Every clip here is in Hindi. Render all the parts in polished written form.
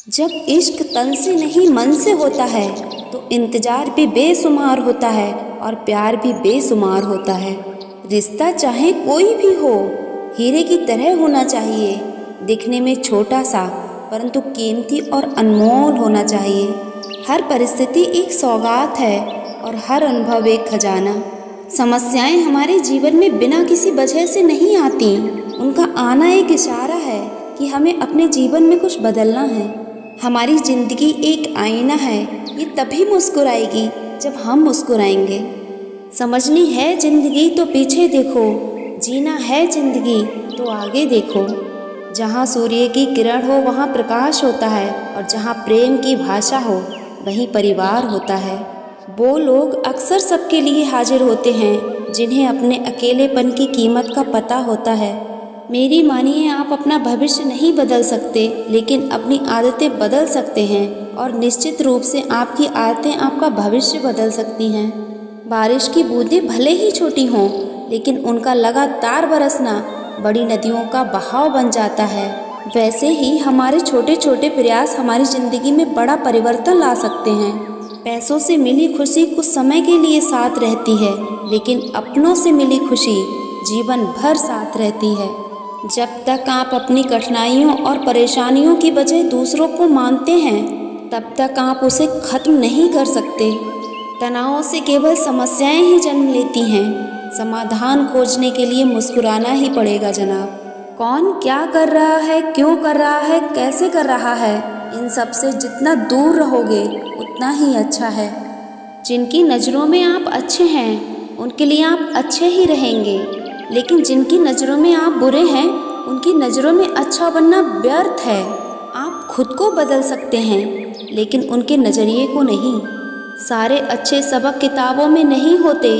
जब इश्क तन से नहीं मन से होता है तो इंतजार भी बेशुमार होता है और प्यार भी बेशुमार होता है। रिश्ता चाहे कोई भी हो, हीरे की तरह होना चाहिए, दिखने में छोटा सा परंतु कीमती और अनमोल होना चाहिए। हर परिस्थिति एक सौगात है और हर अनुभव एक खजाना। समस्याएं हमारे जीवन में बिना किसी वजह से नहीं आती, उनका आना एक इशारा है कि हमें अपने जीवन में कुछ बदलना है। हमारी ज़िंदगी एक आईना है, ये तभी मुस्कुराएगी जब हम मुस्कुराएंगे। समझनी है ज़िंदगी तो पीछे देखो, जीना है ज़िंदगी तो आगे देखो। जहाँ सूर्य की किरण हो वहाँ प्रकाश होता है और जहाँ प्रेम की भाषा हो वहीं परिवार होता है। वो लोग अक्सर सबके लिए हाजिर होते हैं जिन्हें अपने अकेलेपन की कीमत का पता होता है। मेरी मानिए, आप अपना भविष्य नहीं बदल सकते लेकिन अपनी आदतें बदल सकते हैं, और निश्चित रूप से आपकी आदतें आपका भविष्य बदल सकती हैं। बारिश की बूंदें भले ही छोटी हों लेकिन उनका लगातार बरसना बड़ी नदियों का बहाव बन जाता है। वैसे ही हमारे छोटे छोटे प्रयास हमारी ज़िंदगी में बड़ा परिवर्तन ला सकते हैं। पैसों से मिली खुशी कुछ समय के लिए साथ रहती है लेकिन अपनों से मिली खुशी जीवन भर साथ रहती है। जब तक आप अपनी कठिनाइयों और परेशानियों की वजह दूसरों को मानते हैं तब तक आप उसे ख़त्म नहीं कर सकते। तनाव से केवल समस्याएं ही जन्म लेती हैं, समाधान खोजने के लिए मुस्कुराना ही पड़ेगा जनाब। कौन क्या कर रहा है, क्यों कर रहा है, कैसे कर रहा है, इन सब से जितना दूर रहोगे उतना ही अच्छा है। जिनकी नज़रों में आप अच्छे हैं उनके लिए आप अच्छे ही रहेंगे, लेकिन जिनकी नज़रों में आप बुरे हैं उनकी नज़रों में अच्छा बनना व्यर्थ है। आप खुद को बदल सकते हैं लेकिन उनके नज़रिए को नहीं। सारे अच्छे सबक किताबों में नहीं होते,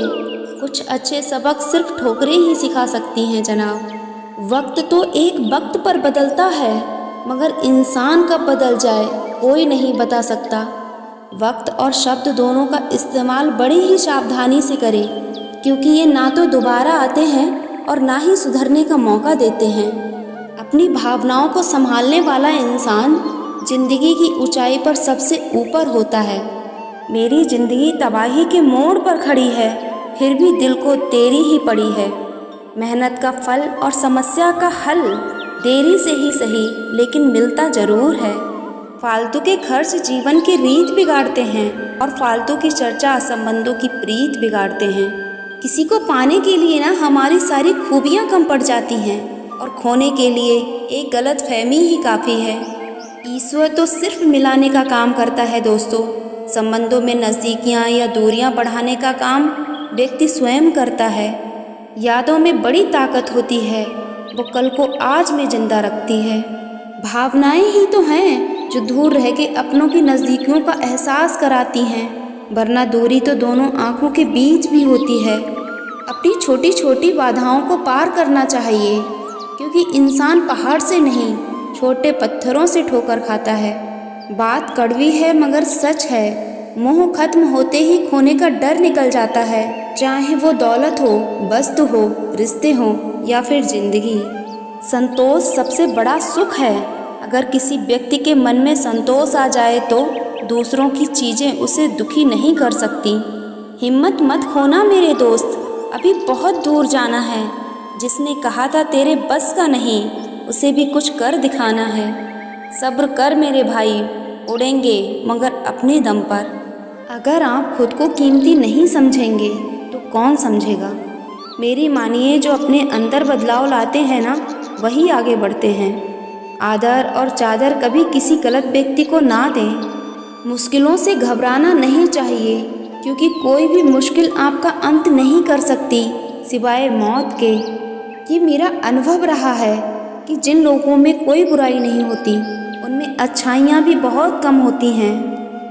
कुछ अच्छे सबक सिर्फ ठोकरें ही सिखा सकती हैं जनाब। वक्त तो एक वक्त पर बदलता है मगर इंसान कब बदल जाए कोई नहीं बता सकता। वक्त और शब्द दोनों का इस्तेमाल बड़ी ही सावधानी से करें, क्योंकि ये ना तो दोबारा आते हैं और ना ही सुधरने का मौका देते हैं। अपनी भावनाओं को संभालने वाला इंसान जिंदगी की ऊंचाई पर सबसे ऊपर होता है। मेरी जिंदगी तबाही के मोड़ पर खड़ी है, फिर भी दिल को तेरी ही पड़ी है। मेहनत का फल और समस्या का हल देरी से ही सही लेकिन मिलता ज़रूर है। फालतू के खर्च जीवन की रीत बिगाड़ते हैं और फालतू की चर्चा संबंधों की प्रीत बिगाड़ते हैं। किसी को पाने के लिए ना हमारी सारी खूबियाँ कम पड़ जाती हैं और खोने के लिए एक गलत फहमी ही काफ़ी है। ईश्वर तो सिर्फ मिलाने का काम करता है दोस्तों, संबंधों में नज़दीकियाँ या दूरियाँ बढ़ाने का काम व्यक्ति स्वयं करता है। यादों में बड़ी ताकत होती है, वो कल को आज में जिंदा रखती है। भावनाएं ही तो हैं जो दूर रह के अपनों की नज़दीकियों का एहसास कराती हैं, वरना दूरी तो दोनों आँखों के बीच भी होती है। अपनी छोटी छोटी बाधाओं को पार करना चाहिए, क्योंकि इंसान पहाड़ से नहीं छोटे पत्थरों से ठोकर खाता है। बात कड़वी है मगर सच है, मोह खत्म होते ही खोने का डर निकल जाता है, चाहे वो दौलत हो, वस्तु हो, रिश्ते हो या फिर जिंदगी। संतोष सबसे बड़ा सुख है। अगर किसी व्यक्ति के मन में संतोष आ जाए तो दूसरों की चीज़ें उसे दुखी नहीं कर सकती। हिम्मत मत खोना मेरे दोस्त, अभी बहुत दूर जाना है। जिसने कहा था तेरे बस का नहीं, उसे भी कुछ कर दिखाना है। सब्र कर मेरे भाई, उड़ेंगे मगर अपने दम पर। अगर आप खुद को कीमती नहीं समझेंगे तो कौन समझेगा। मेरी मानिए, जो अपने अंदर बदलाव लाते हैं ना वही आगे बढ़ते हैं। आदर और चादर कभी किसी गलत व्यक्ति को ना दें। मुश्किलों से घबराना नहीं चाहिए, क्योंकि कोई भी मुश्किल आपका अंत नहीं कर सकती सिवाय मौत के। ये मेरा अनुभव रहा है कि जिन लोगों में कोई बुराई नहीं होती उनमें अच्छाइयाँ भी बहुत कम होती हैं।